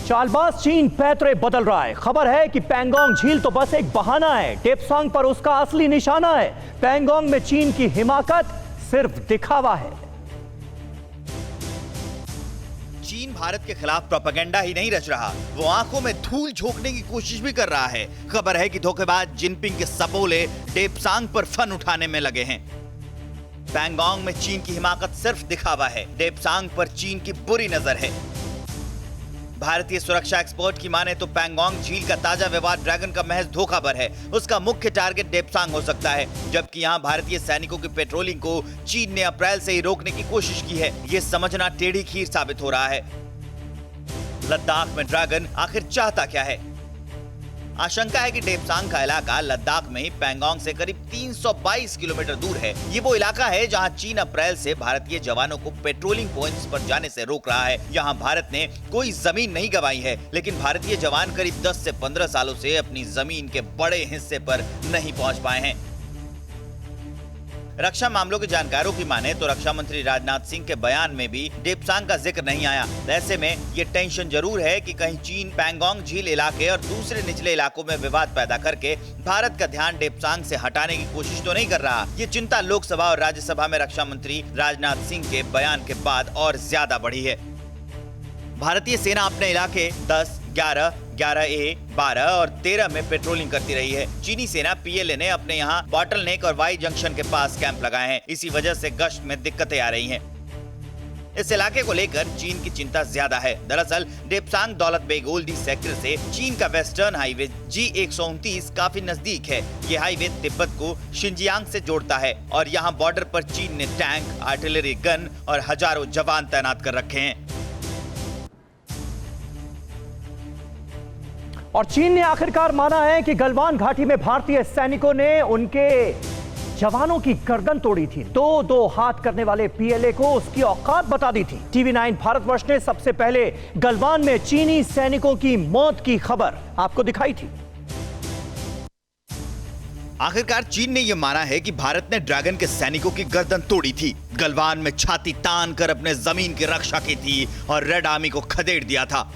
चालबाज चीन पैतरे बदल रहा है। खबर है कि पैंगोंग झील तो बस एक बहाना है, डेप्सांग पर उसका असली निशाना है। पैंगोंग में चीन की हिमाकत सिर्फ दिखावा है। चीन भारत के खिलाफ प्रोपेगेंडा ही नहीं रच रहा, वो आंखों में धूल झोंकने की कोशिश भी कर रहा है। खबर है कि धोखेबाज जिनपिंग के सपोले डेप्सांग पर फन उठाने में लगे हैं। पैंगोंग में चीन की हिमाकत सिर्फ दिखावा है, डेप्सांग पर चीन की बुरी नजर है। भारतीय सुरक्षा एक्सपर्ट की माने तो पैंगोंग झील का ताजा विवाद ड्रैगन का महज धोखाधड़ी है। उसका मुख्य टारगेट डेप्सांग हो सकता है, जबकि यहाँ भारतीय सैनिकों की पेट्रोलिंग को चीन ने अप्रैल से ही रोकने की कोशिश की है। ये समझना टेढ़ी खीर साबित हो रहा है। लद्दाख में ड्रैगन आखिर चाहता क्या है? आशंका है कि डेप्सांग का इलाका लद्दाख में ही पैंगोंग से करीब 322 किलोमीटर दूर है। ये वो इलाका है जहां चीन अप्रैल से भारतीय जवानों को पेट्रोलिंग पॉइंट्स पर जाने से रोक रहा है। यहां भारत ने कोई जमीन नहीं गंवाई है, लेकिन भारतीय जवान करीब 10 से 15 सालों से अपनी जमीन के बड़े हिस्से पर नहीं पहुंच पाए हैं। रक्षा मामलों के जानकारों की माने तो रक्षा मंत्री राजनाथ सिंह के बयान में भी डेप्सांग का जिक्र नहीं आया। ऐसे में ये टेंशन जरूर है कि कहीं चीन पैंगोंग झील इलाके और दूसरे निचले इलाकों में विवाद पैदा करके भारत का ध्यान डेप्सांग से हटाने की कोशिश तो नहीं कर रहा। ये चिंता लोकसभा और राज्यसभा में रक्षा मंत्री राजनाथ सिंह के बयान के बाद और ज्यादा बढ़ी है। भारतीय सेना अपने इलाके 10, 11, 11A, 12 और 13 में पेट्रोलिंग करती रही है। चीनी सेना PLA ने अपने यहाँ बॉटल नेक और वाई जंक्शन के पास कैंप लगाए हैं। इसी वजह से गश्त में दिक्कतें आ रही हैं। इस इलाके को लेकर चीन की चिंता ज्यादा है। दरअसल डेप्सांग दौलत बेग ओल्डी सेक्टर से चीन का वेस्टर्न हाईवे G129 काफी नजदीक है। ये हाईवे तिब्बत को शिनजियांग से जोड़ता है और यहाँ बॉर्डर पर चीन ने टैंक, आर्टिलरी गन और हजारों जवान तैनात कर रखे हैं। और चीन ने आखिरकार माना है कि गलवान घाटी में भारतीय सैनिकों ने उनके जवानों की गर्दन तोड़ी थी। दो हाथ करने वाले PLA को उसकी औकात बता दी थी। TV9 भारतवर्ष ने सबसे पहले गलवान में चीनी सैनिकों की मौत की खबर आपको दिखाई थी। आखिरकार चीन ने यह माना है कि भारत ने ड्रैगन के सैनिकों की गर्दन तोड़ी थी, गलवान में छाती तान कर अपने जमीन की रक्षा की थी और रेड आर्मी को खदेड़ दिया था।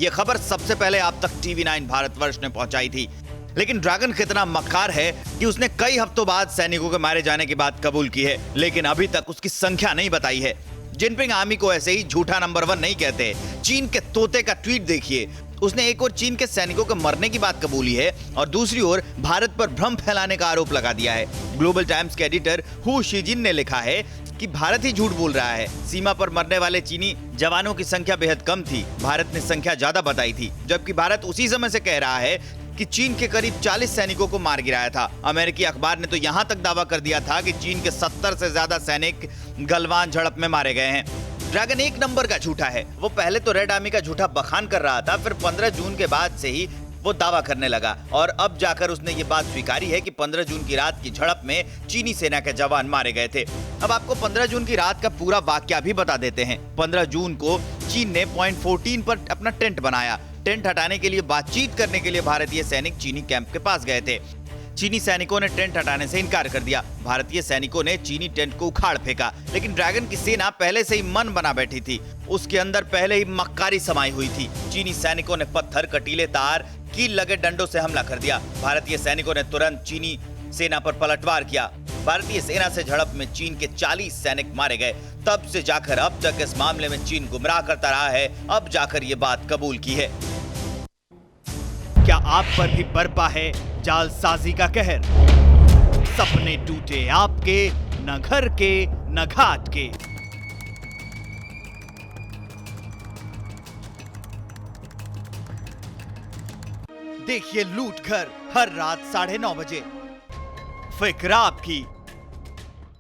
ये खबर सबसे पहले आप तक TV9 भारतवर्ष ने पहुंचाई थी। लेकिन ड्रैगन कितना मक्कार है कि उसने कई हफ्तों बाद सैनिकों के मारे जाने की बात कबूल की है, लेकिन अभी तक उसकी संख्या नहीं बताई है। जिनपिंग आर्मी को ऐसे ही झूठा नंबर 1 नहीं कहते। चीन के तोते का ट्वीट देखिए, उसने एक ओर चीन के सैनिकों के मरने की बात कबूली है और दूसरी ओर भारत पर भ्रम फैलाने का आरोप लगा दिया है। ग्लोबल टाइम्स के एडिटर हु शिजिन ने लिखा है कि भारत ही झूठ बोल रहा है। सीमा पर मरने वाले चीनी जवानों की संख्या बेहद कम थी, भारत ने संख्या ज्यादा बताई थी, जबकि भारत उसी समय से कह रहा है कि चीन के करीब 40 सैनिकों को मार गिराया था। अमेरिकी अखबार ने तो यहां तक दावा कर दिया था कि चीन के 70 से ज्यादा सैनिक गलवान झड़प में मारे गए हैं। ड्रैगन एक नंबर का झूठा है। वो पहले तो रेड आर्मी का झूठा बखान कर रहा था, फिर 15 जून के बाद से ही वो दावा करने लगा और अब जाकर उसने ये बात स्वीकारी है कि 15 जून की रात की झड़प में चीनी सेना के जवान मारे गए थे। अब आपको 15 जून की रात का पूरा वाकया भी बता देते हैं। 15 जून को चीन ने पॉइंट 14 पर अपना टेंट बनाया। टेंट हटाने के लिए बातचीत करने के लिए भारतीय सैनिक चीनी कैंप के पास गए थे। चीनी सैनिकों ने टेंट हटाने से इनकार कर दिया। भारतीय सैनिकों ने चीनी टेंट को उखाड़ फेंका, लेकिन ड्रैगन की सेना पहले से ही मन बना बैठी थी। उसके अंदर पहले ही मक्कारी समाई हुई थी। चीनी सैनिकों ने पत्थर, कटीले तार, कील लगे डंडों से हमला कर दिया। भारतीय सैनिकों ने तुरंत चीनी सेना पर पलटवार किया। भारतीय सेना से झड़प में चीन के 40 सैनिक मारे गए। तब से जाकर अब तक इस मामले में चीन गुमराह करता रहा है, अब जाकर ये बात कबूल की है। क्या आप पर भी बरपा है जालसाजी का कहर? सपने टूटे आपके, न घर के न घाट के। देखिए लूट घर हर रात 9:30 बजे। फिक्र आपकी।